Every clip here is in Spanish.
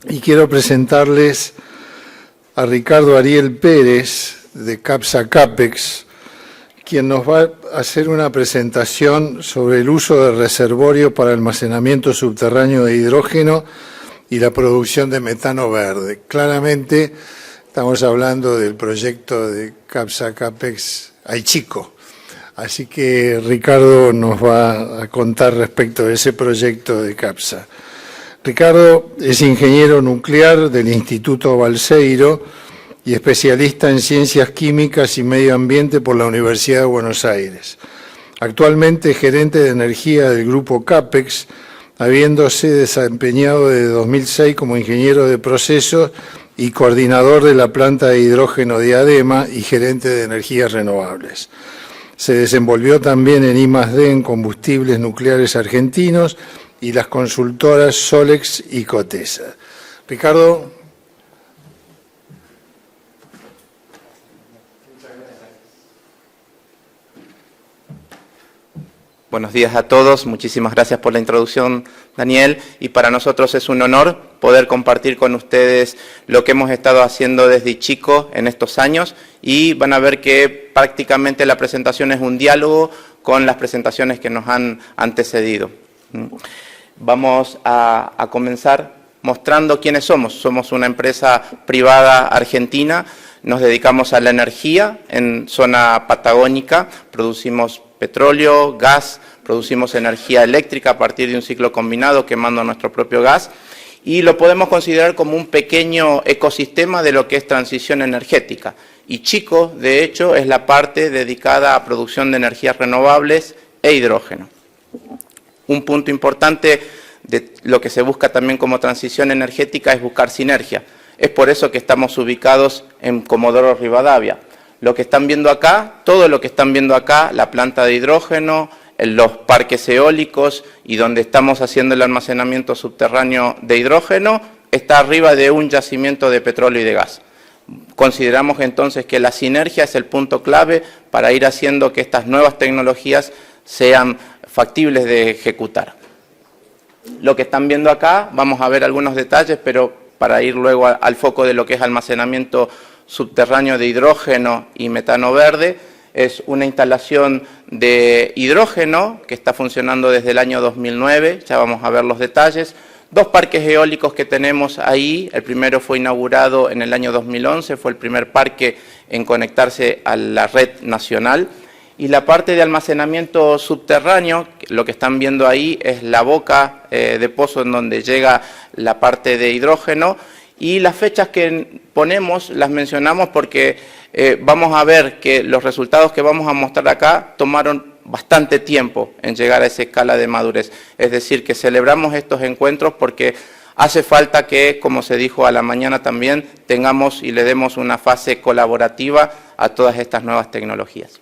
y quiero presentarles a Ricardo Ariel Pérez de CAPSA CAPEX, quien nos va a hacer una presentación sobre el uso del reservorio para almacenamiento subterráneo de hidrógeno y la producción de metano verde. Claramente estamos hablando del proyecto de CAPSA CAPEX Aichico. Así que Ricardo nos va a contar respecto de ese proyecto de CAPSA. Ricardo es ingeniero nuclear del Instituto Balseiro y especialista en ciencias químicas y medio ambiente por la Universidad de Buenos Aires. Actualmente es gerente de energía del grupo CAPEX, habiéndose desempeñado desde 2006 como ingeniero de procesos y coordinador de la planta de hidrógeno de ADEMA y gerente de energías renovables. Se desenvolvió también en I+D en combustibles nucleares argentinos y las consultoras Solex y Cotesa. Ricardo. Buenos días a todos, muchísimas gracias por la introducción, Daniel, y para nosotros es un honor poder compartir con ustedes lo que hemos estado haciendo desde chico en estos años, y van a ver que prácticamente la presentación es un diálogo con las presentaciones que nos han antecedido. Vamos a comenzar mostrando quiénes somos. Somos una empresa privada argentina, nos dedicamos a la energía en zona patagónica, producimos petróleo, gas, producimos energía eléctrica a partir de un ciclo combinado quemando nuestro propio gas, y lo podemos considerar como un pequeño ecosistema de lo que es transición energética. Y Chico, de hecho, es la parte dedicada a producción de energías renovables e hidrógeno. Un punto importante de lo que se busca también como transición energética es buscar sinergia. Es por eso que estamos ubicados en Comodoro Rivadavia. Lo que están viendo acá, todo lo que están viendo acá, la planta de hidrógeno, los parques eólicos y donde estamos haciendo el almacenamiento subterráneo de hidrógeno, está arriba de un yacimiento de petróleo y de gas. Consideramos entonces que la sinergia es el punto clave para ir haciendo que estas nuevas tecnologías sean factibles de ejecutar. Lo que están viendo acá, vamos a ver algunos detalles, pero para ir luego al foco de lo que es almacenamiento subterráneo de hidrógeno y metano verde, es una instalación de hidrógeno que está funcionando desde el año 2009, ya vamos a ver los detalles. Dos parques eólicos que tenemos ahí, el primero fue inaugurado en el año 2011, fue el primer parque en conectarse a la red nacional. Y la parte de almacenamiento subterráneo, lo que están viendo ahí es la boca de pozo en donde llega la parte de hidrógeno. Y las fechas que ponemos las mencionamos porque vamos a ver que los resultados que vamos a mostrar acá tomaron bastante tiempo en llegar a esa escala de madurez. Es decir, que celebramos estos encuentros porque hace falta que, como se dijo a la mañana también, tengamos y le demos una fase colaborativa a todas estas nuevas tecnologías.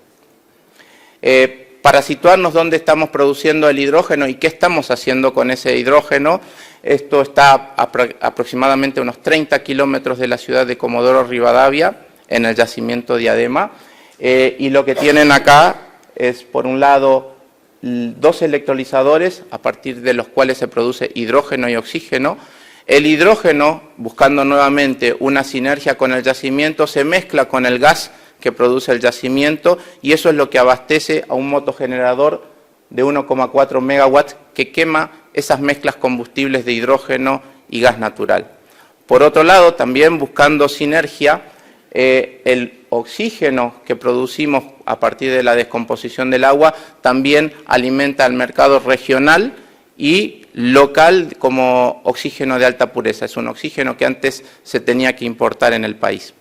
Para situarnos dónde estamos produciendo el hidrógeno y qué estamos haciendo con ese hidrógeno, esto está aproximadamente a unos 30 kilómetros de la ciudad de Comodoro Rivadavia, en el yacimiento de ADEMA, y lo que tienen acá es, por un lado, dos electrolizadores a partir de los cuales se produce hidrógeno y oxígeno. El hidrógeno, buscando nuevamente una sinergia con el yacimiento, se mezcla con el gas que produce el yacimiento y eso es lo que abastece a un motogenerador de 1,4 megawatts que quema esas mezclas combustibles de hidrógeno y gas natural. Por otro lado, también buscando sinergia, el oxígeno que producimos a partir de la descomposición del agua también alimenta al mercado regional y local como oxígeno de alta pureza. Es un oxígeno que antes se tenía que importar en el país.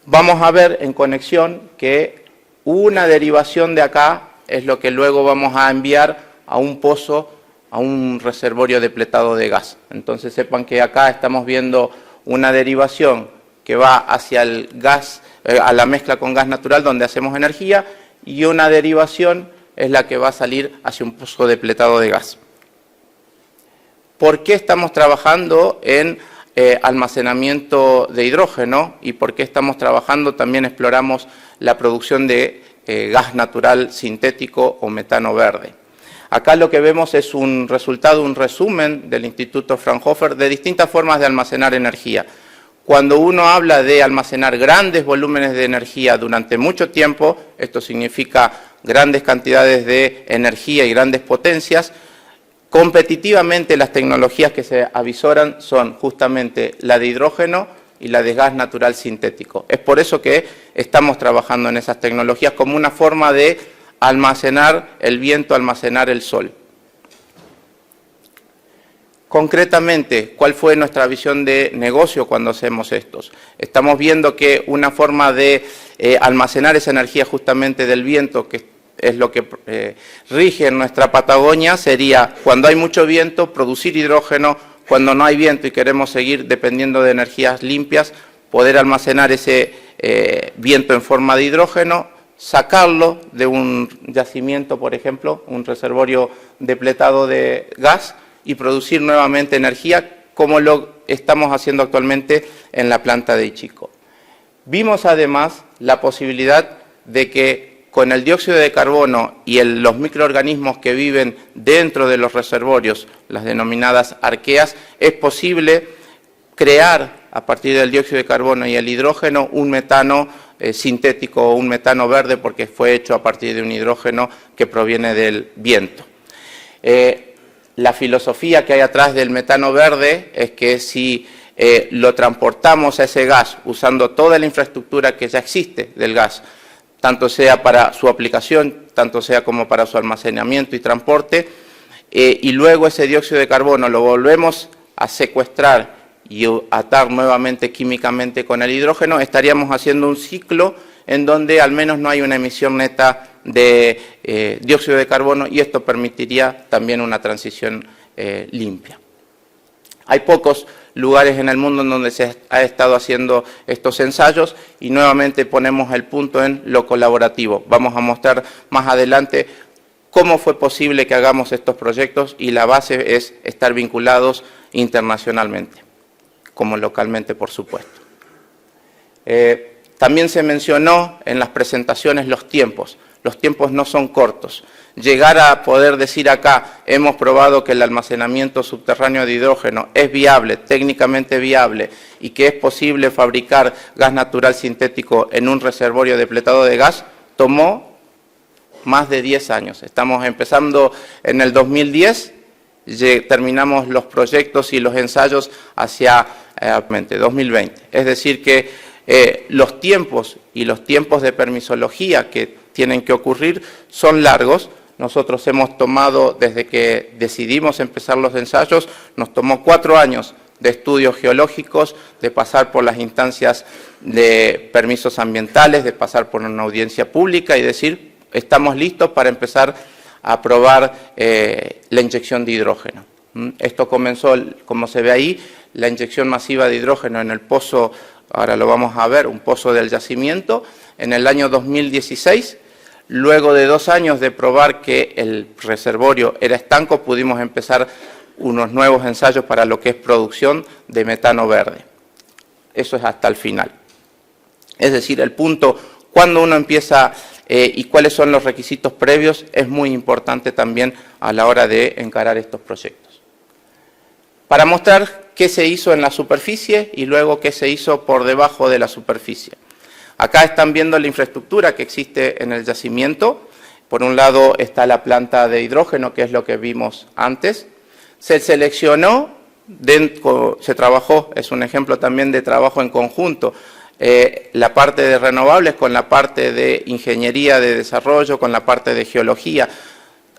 Vamos a ver en conexión que una derivación de acá es lo que luego vamos a enviar a un pozo, a un reservorio depletado de gas. Entonces sepan que acá estamos viendo una derivación que va hacia el gas, a la mezcla con gas natural donde hacemos energía, y una derivación es la que va a salir hacia un pozo depletado de gas. ¿Por qué estamos trabajando en almacenamiento de hidrógeno y por qué estamos trabajando, también exploramos la producción de gas natural sintético o metano verde? Acá lo que vemos es un resultado, un resumen del Instituto Fraunhofer de distintas formas de almacenar energía. Cuando uno habla de almacenar grandes volúmenes de energía durante mucho tiempo, esto significa grandes cantidades de energía y grandes potencias, competitivamente las tecnologías que se avisoran son justamente la de hidrógeno y la de gas natural sintético. Es por eso que estamos trabajando en esas tecnologías como una forma de almacenar el viento, almacenar el sol. Concretamente, ¿cuál fue nuestra visión de negocio cuando hacemos estos? Estamos viendo que una forma de almacenar esa energía justamente del viento, que es lo que rige en nuestra Patagonia, sería cuando hay mucho viento, producir hidrógeno, cuando no hay viento y queremos seguir dependiendo de energías limpias, poder almacenar ese viento en forma de hidrógeno, sacarlo de un yacimiento, por ejemplo, un reservorio depletado de gas y producir nuevamente energía, como lo estamos haciendo actualmente en la planta de Ichico. Vimos además la posibilidad de que con el dióxido de carbono y los microorganismos que viven dentro de los reservorios, las denominadas arqueas, es posible crear a partir del dióxido de carbono y el hidrógeno un metano sintético o un metano verde, porque fue hecho a partir de un hidrógeno que proviene del viento. La filosofía que hay atrás del metano verde es que si lo transportamos a ese gas usando toda la infraestructura que ya existe del gas, tanto sea para su aplicación, tanto sea como para su almacenamiento y transporte, y luego ese dióxido de carbono lo volvemos a secuestrar y atar nuevamente químicamente con el hidrógeno, estaríamos haciendo un ciclo en donde al menos no hay una emisión neta de dióxido de carbono, y esto permitiría también una transición limpia. Hay pocos lugares en el mundo en donde se ha estado haciendo estos ensayos, y nuevamente ponemos el punto en lo colaborativo. Vamos a mostrar más adelante cómo fue posible que hagamos estos proyectos, y la base es estar vinculados internacionalmente, como localmente, por supuesto. También se mencionó en las presentaciones los tiempos. Los tiempos no son cortos. Llegar a poder decir acá, hemos probado que el almacenamiento subterráneo de hidrógeno es viable, técnicamente viable, y que es posible fabricar gas natural sintético en un reservorio depletado de gas, tomó más de 10 años. Estamos empezando en el 2010, terminamos los proyectos y los ensayos hacia 2020. Es decir que los tiempos y los tiempos de permisología que tienen que ocurrir son largos. Nosotros hemos tomado, desde que decidimos empezar los ensayos, nos tomó 4 años de estudios geológicos, de pasar por las instancias de permisos ambientales, de pasar por una audiencia pública y decir, estamos listos para empezar a probar la inyección de hidrógeno. Esto comenzó, como se ve ahí, la inyección masiva de hidrógeno en el pozo, ahora lo vamos a ver, un pozo del yacimiento, en el año 2016. Luego de 2 años de probar que el reservorio era estanco, pudimos empezar unos nuevos ensayos para lo que es producción de metano verde. Eso es hasta el final. Es decir, el punto, cuando uno empieza y cuáles son los requisitos previos, es muy importante también a la hora de encarar estos proyectos. Para mostrar qué se hizo en la superficie y luego qué se hizo por debajo de la superficie. Acá están viendo la infraestructura que existe en el yacimiento. Por un lado está la planta de hidrógeno, que es lo que vimos antes. Se seleccionó, se trabajó, es un ejemplo también de trabajo en conjunto, la parte de renovables con la parte de ingeniería de desarrollo, con la parte de geología.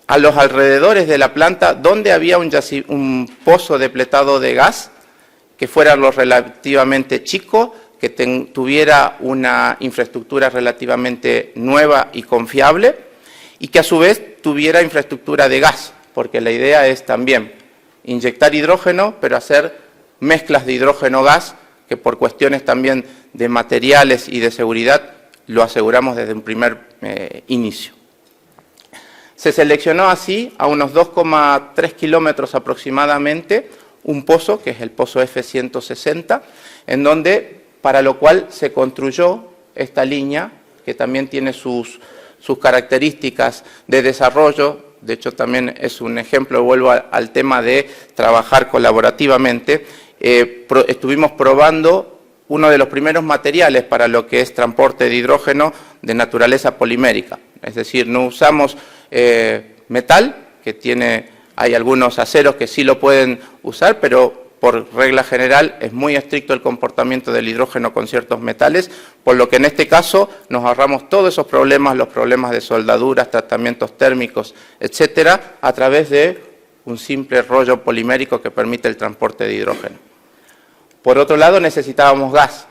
A los alrededores de la planta, donde había un pozo depletado de gas, que fuera lo relativamente chico, que tuviera una infraestructura relativamente nueva y confiable, y que a su vez tuviera infraestructura de gas, porque la idea es también inyectar hidrógeno, pero hacer mezclas de hidrógeno-gas, que por cuestiones también de materiales y de seguridad lo aseguramos desde un primer inicio. Se seleccionó así, a unos 2,3 kilómetros aproximadamente, un pozo, que es el pozo F160, para lo cual se construyó esta línea, que también tiene sus características de desarrollo de hecho también es un ejemplo, vuelvo al tema de trabajar colaborativamente, estuvimos probando uno de los primeros materiales para lo que es transporte de hidrógeno de naturaleza polimérica. Es decir, no usamos metal, hay algunos aceros que sí lo pueden usar, pero por regla general es muy estricto el comportamiento del hidrógeno con ciertos metales, por lo que en este caso nos ahorramos todos esos problemas, los problemas de soldaduras, tratamientos térmicos, etcétera, a través de un simple rollo polimérico que permite el transporte de hidrógeno. Por otro lado, necesitábamos gas.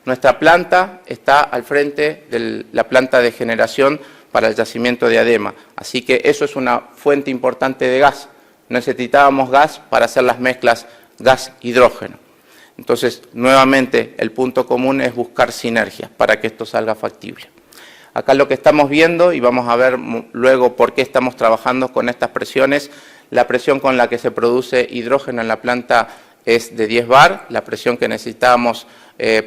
Nuestra planta está al frente de la planta de generación para el yacimiento de Adema, así que eso es una fuente importante de gas. Necesitábamos gas para hacer las mezclas gas-hidrógeno. Entonces, nuevamente, el punto común es buscar sinergias para que esto salga factible. Acá lo que estamos viendo, y vamos a ver luego por qué estamos trabajando con estas presiones, la presión con la que se produce hidrógeno en la planta es de 10 bar, la presión que necesitábamos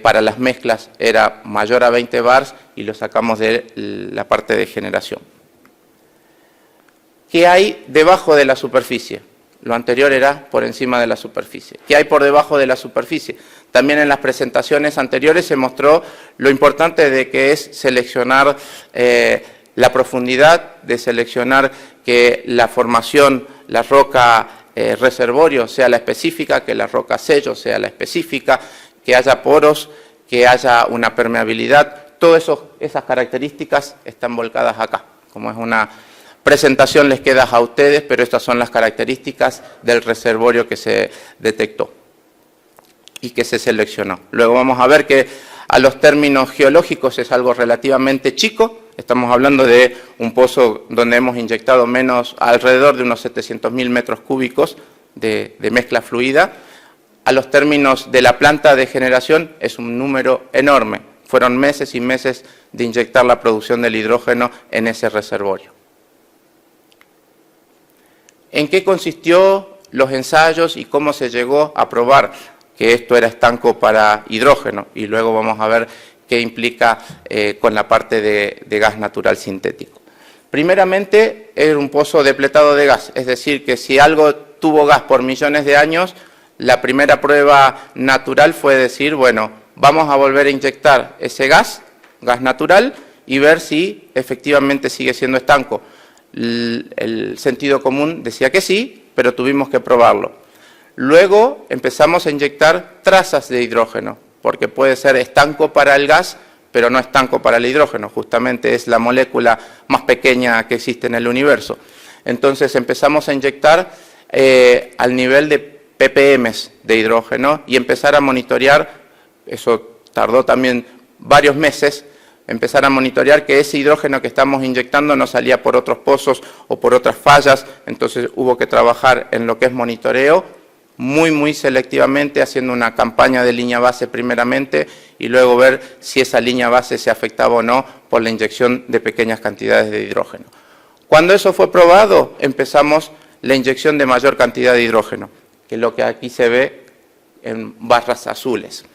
para las mezclas era mayor a 20 bars y lo sacamos de la parte de generación. ¿Qué hay debajo de la superficie? Lo anterior era por encima de la superficie. ¿Qué hay por debajo de la superficie? También en las presentaciones anteriores se mostró lo importante de que es seleccionar la profundidad, de seleccionar que la formación, la roca reservorio sea la específica, que la roca sello sea la específica, que haya poros, que haya una permeabilidad. Todas esas características están volcadas acá, como es una presentación les queda a ustedes, pero estas son las características del reservorio que se detectó y que se seleccionó. Luego vamos a ver que a los términos geológicos es algo relativamente chico. Estamos hablando de un pozo donde hemos inyectado alrededor de unos 700.000 metros cúbicos de mezcla fluida. A los términos de la planta de generación es un número enorme. Fueron meses y meses de inyectar la producción del hidrógeno en ese reservorio. ¿En qué consistió los ensayos y cómo se llegó a probar que esto era estanco para hidrógeno? Y luego vamos a ver qué implica con la parte de gas natural sintético. Primeramente, era un pozo depletado de gas, es decir, que si algo tuvo gas por millones de años, la primera prueba natural fue decir, bueno, vamos a volver a inyectar ese gas natural, y ver si efectivamente sigue siendo estanco. El sentido común decía que sí, pero tuvimos que probarlo. Luego empezamos a inyectar trazas de hidrógeno, porque puede ser estanco para el gas, pero no estanco para el hidrógeno, justamente es la molécula más pequeña que existe en el universo. Entonces empezamos a inyectar al nivel de ppm de hidrógeno y empezar a monitorear, eso tardó también varios meses, empezar a monitorear que ese hidrógeno que estamos inyectando no salía por otros pozos o por otras fallas. Entonces hubo que trabajar en lo que es monitoreo muy selectivamente, haciendo una campaña de línea base primeramente y luego ver si esa línea base se afectaba o no por la inyección de pequeñas cantidades de hidrógeno. Cuando eso fue probado, empezamos la inyección de mayor cantidad de hidrógeno, que es lo que aquí se ve en barras azules.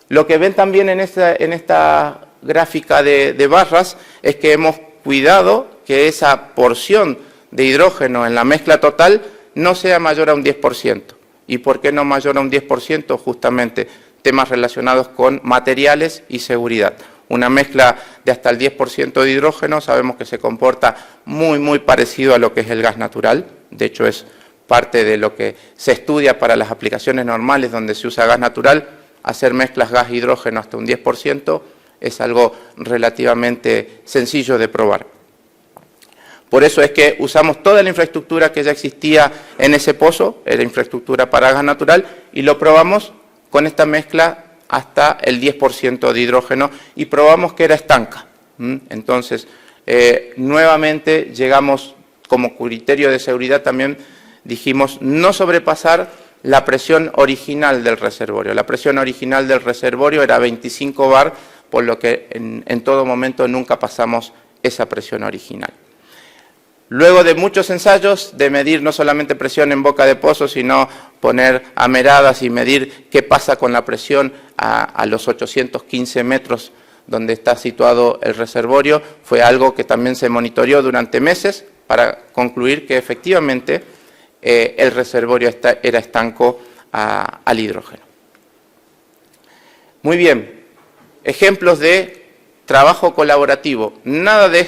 Lo que ven también en esta gráfica de barras es que hemos cuidado que esa porción de hidrógeno en la mezcla total no sea mayor a un 10%. ¿Y por qué no mayor a un 10%? Justamente temas relacionados con materiales y seguridad. Una mezcla de hasta el 10% de hidrógeno sabemos que se comporta muy parecido a lo que es el gas natural. De hecho, es parte de lo que se estudia para las aplicaciones normales donde se usa gas natural. Hacer mezclas gas-hidrógeno hasta un 10% es algo relativamente sencillo de probar. Por eso es que usamos toda la infraestructura que ya existía en ese pozo, era infraestructura para gas natural, y lo probamos con esta mezcla hasta el 10% de hidrógeno y probamos que era estanca. Entonces, nuevamente llegamos como criterio de seguridad también, dijimos no sobrepasar la presión original del reservorio. La presión original del reservorio era 25 bar, por lo que en todo momento nunca pasamos esa presión original. Luego de muchos ensayos de medir no solamente presión en boca de pozo, sino poner ameradas y medir qué pasa con la presión a los 815 metros donde está situado el reservorio, fue algo que también se monitoreó durante meses, para concluir que efectivamente el reservorio era estanco al hidrógeno. Muy bien, ejemplos de trabajo colaborativo. Nada de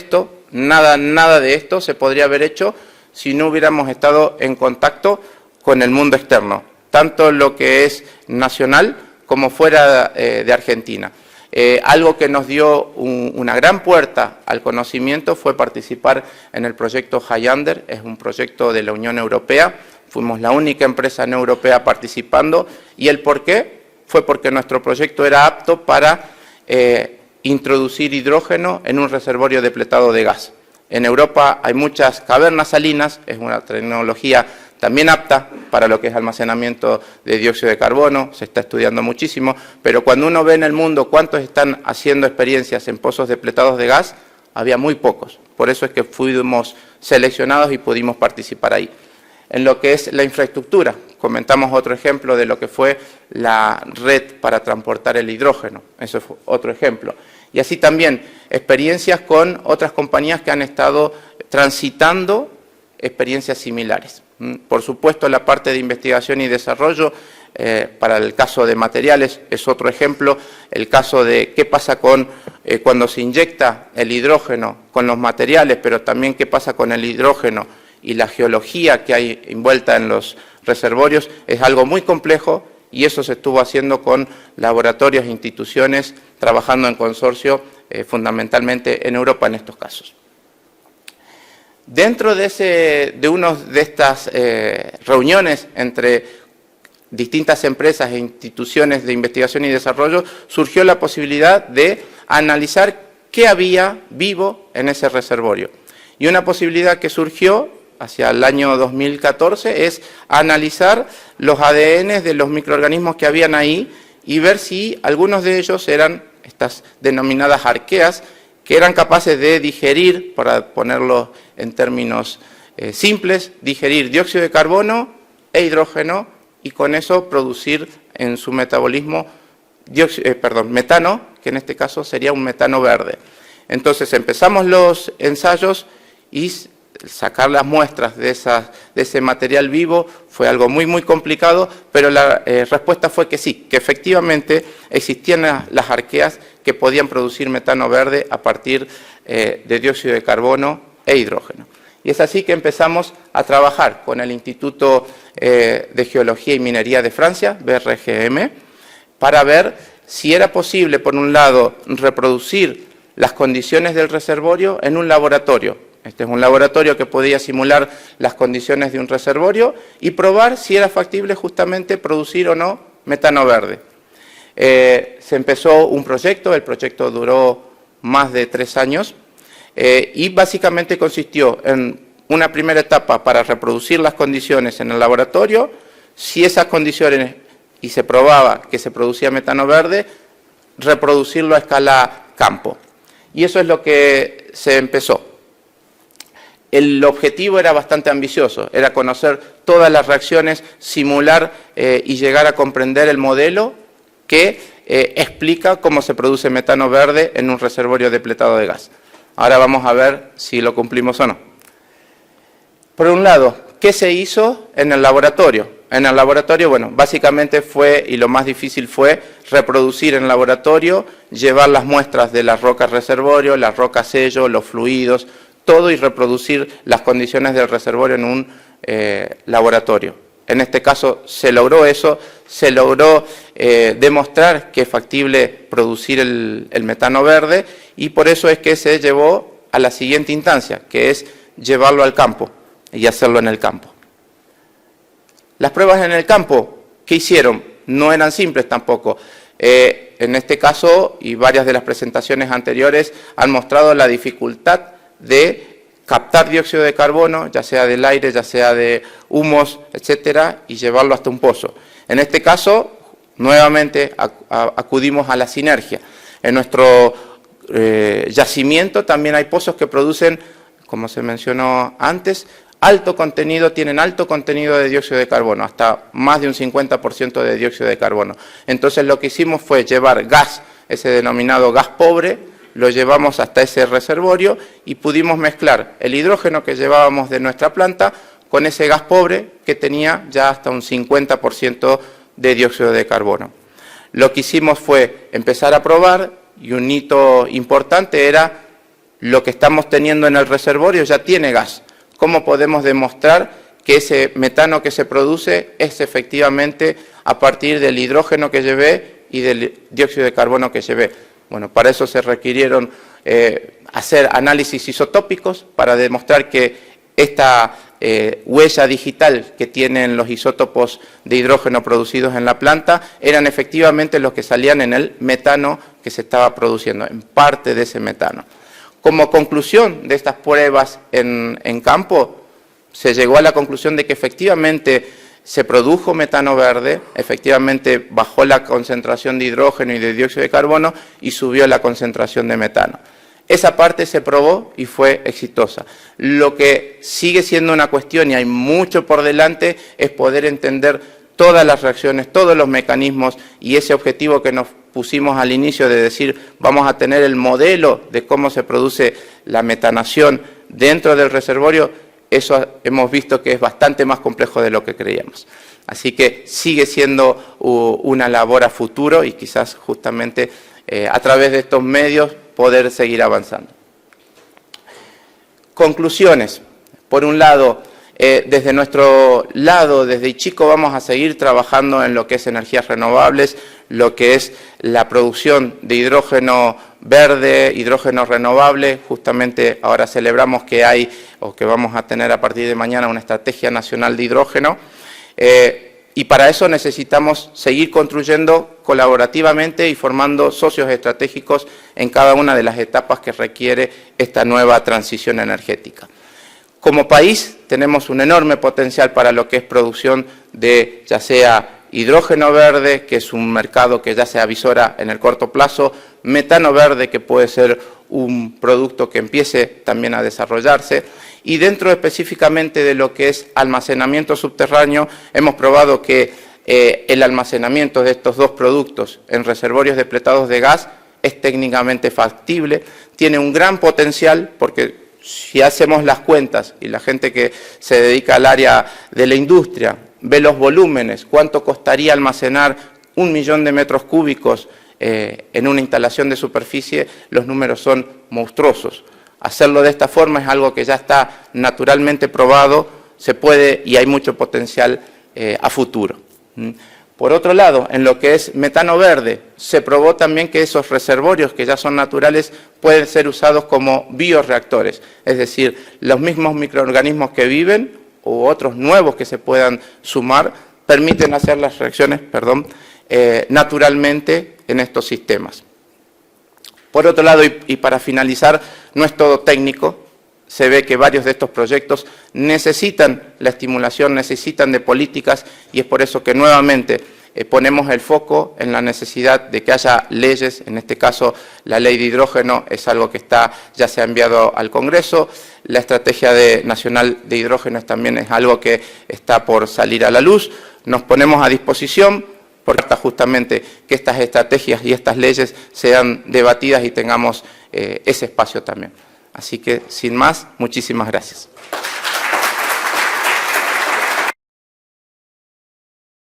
esto se podría haber hecho si no hubiéramos estado en contacto con el mundo externo, tanto lo que es nacional como fuera de Argentina. Algo que nos dio una gran puerta al conocimiento fue participar en el proyecto Highlander, es un proyecto de la Unión Europea, fuimos la única empresa no europea participando, y el por qué fue porque nuestro proyecto era apto para introducir hidrógeno en un reservorio depletado de gas. En Europa hay muchas cavernas salinas, es una tecnología también apta para lo que es almacenamiento de dióxido de carbono, se está estudiando muchísimo, pero cuando uno ve en el mundo cuántos están haciendo experiencias en pozos depletados de gas, había muy pocos. Por eso es que fuimos seleccionados y pudimos participar ahí. En lo que es la infraestructura, comentamos otro ejemplo de lo que fue la red para transportar el hidrógeno, eso fue otro ejemplo. Y así también experiencias con otras compañías que han estado transitando experiencias similares. Por supuesto, la parte de investigación y desarrollo, para el caso de materiales, es otro ejemplo. El caso de qué pasa cuando se inyecta el hidrógeno con los materiales, pero también qué pasa con el hidrógeno y la geología que hay envuelta en los reservorios, es algo muy complejo y eso se estuvo haciendo con laboratorios e instituciones trabajando en consorcio, fundamentalmente en Europa en estos casos. Dentro de una de estas reuniones entre distintas empresas e instituciones de investigación y desarrollo, surgió la posibilidad de analizar qué había vivo en ese reservorio. Y una posibilidad que surgió hacia el año 2014 es analizar los ADN de los microorganismos que habían ahí y ver si algunos de ellos eran estas denominadas arqueas, que eran capaces de digerir, para ponerlo en términos simples, digerir dióxido de carbono e hidrógeno y con eso producir en su metabolismo metano, que en este caso sería un metano verde. Entonces empezamos los ensayos y sacar las muestras de ese material vivo fue algo muy complicado, pero la respuesta fue que sí, que efectivamente existían las arqueas que podían producir metano verde a partir de dióxido de carbono e hidrógeno. Y es así que empezamos a trabajar con el Instituto de Geología y Minería de Francia, BRGM, para ver si era posible, por un lado, reproducir las condiciones del reservorio en un laboratorio. Este es un laboratorio que podía simular las condiciones de un reservorio y probar si era factible justamente producir o no metano verde. Se empezó un proyecto, el proyecto duró más de 3 años y básicamente consistió en una primera etapa para reproducir las condiciones en el laboratorio. Si esas condiciones, y se probaba que se producía metano verde, reproducirlo a escala campo. Y eso es lo que se empezó. El objetivo era bastante ambicioso, era conocer todas las reacciones, simular y llegar a comprender el modelo que explica cómo se produce metano verde en un reservorio depletado de gas. Ahora vamos a ver si lo cumplimos o no. Por un lado, ¿qué se hizo en el laboratorio? En el laboratorio, bueno, básicamente fue, y lo más difícil fue, reproducir en el laboratorio, llevar las muestras de las rocas reservorio, las rocas sello, los fluidos, todo y reproducir las condiciones del reservorio en un laboratorio. En este caso se logró eso, se logró demostrar que es factible producir el metano verde y por eso es que se llevó a la siguiente instancia, que es llevarlo al campo y hacerlo en el campo. Las pruebas en el campo, ¿qué hicieron? No eran simples tampoco. En este caso, y varias de las presentaciones anteriores han mostrado la dificultad de captar dióxido de carbono, ya sea del aire, ya sea de humos, etcétera, y llevarlo hasta un pozo. En este caso, nuevamente acudimos a la sinergia. En nuestro yacimiento también hay pozos que producen, como se mencionó antes, tienen alto contenido de dióxido de carbono, hasta más de un 50% de dióxido de carbono. Entonces lo que hicimos fue llevar gas, ese denominado gas pobre, lo llevamos hasta ese reservorio y pudimos mezclar el hidrógeno que llevábamos de nuestra planta con ese gas pobre que tenía ya hasta un 50% de dióxido de carbono. Lo que hicimos fue empezar a probar y un hito importante era lo que estamos teniendo en el reservorio ya tiene gas. ¿Cómo podemos demostrar que ese metano que se produce es efectivamente a partir del hidrógeno que llevé y del dióxido de carbono que llevé? Bueno, para eso se requirieron hacer análisis isotópicos para demostrar que esta huella digital que tienen los isótopos de hidrógeno producidos en la planta eran efectivamente los que salían en el metano que se estaba produciendo, en parte de ese metano. Como conclusión de estas pruebas en campo, se llegó a la conclusión de que efectivamente se produjo metano verde, efectivamente bajó la concentración de hidrógeno y de dióxido de carbono y subió la concentración de metano. Esa parte se probó y fue exitosa. Lo que sigue siendo una cuestión, y hay mucho por delante, es poder entender todas las reacciones, todos los mecanismos y ese objetivo que nos pusimos al inicio de decir vamos a tener el modelo de cómo se produce la metanación dentro del reservorio. Eso hemos visto que es bastante más complejo de lo que creíamos. Así que sigue siendo una labor a futuro y quizás justamente a través de estos medios poder seguir avanzando. Conclusiones. Por un lado, desde nuestro lado, desde Ichico, vamos a seguir trabajando en lo que es energías renovables, lo que es la producción de hidrógeno verde, hidrógeno renovable. Justamente ahora celebramos que hay, o que vamos a tener a partir de mañana, una estrategia nacional de hidrógeno. Y para eso necesitamos seguir construyendo colaborativamente y formando socios estratégicos en cada una de las etapas que requiere esta nueva transición energética. Como país tenemos un enorme potencial para lo que es producción de ya sea hidrógeno verde, que es un mercado que ya se avisora en el corto plazo, metano verde, que puede ser un producto que empiece también a desarrollarse, y dentro específicamente de lo que es almacenamiento subterráneo, hemos probado que el almacenamiento de estos dos productos en reservorios depletados de gas es técnicamente factible, tiene un gran potencial porque si hacemos las cuentas y la gente que se dedica al área de la industria ve los volúmenes, cuánto costaría almacenar 1 millón de metros cúbicos en una instalación de superficie, los números son monstruosos. Hacerlo de esta forma es algo que ya está naturalmente probado, se puede y hay mucho potencial a futuro. Por otro lado, en lo que es metano verde, se probó también que esos reservorios que ya son naturales pueden ser usados como bioreactores, es decir, los mismos microorganismos que viven u otros nuevos que se puedan sumar permiten hacer las reacciones, naturalmente en estos sistemas. Por otro lado, y para finalizar, no es todo técnico, se ve que varios de estos proyectos necesitan la estimulación, necesitan de políticas y es por eso que nuevamente ponemos el foco en la necesidad de que haya leyes, en este caso la ley de hidrógeno es algo que ya se ha enviado al Congreso, la estrategia nacional de hidrógeno también es algo que está por salir a la luz, nos ponemos a disposición porque justamente que estas estrategias y estas leyes sean debatidas y tengamos ese espacio también. Así que, sin más, muchísimas gracias.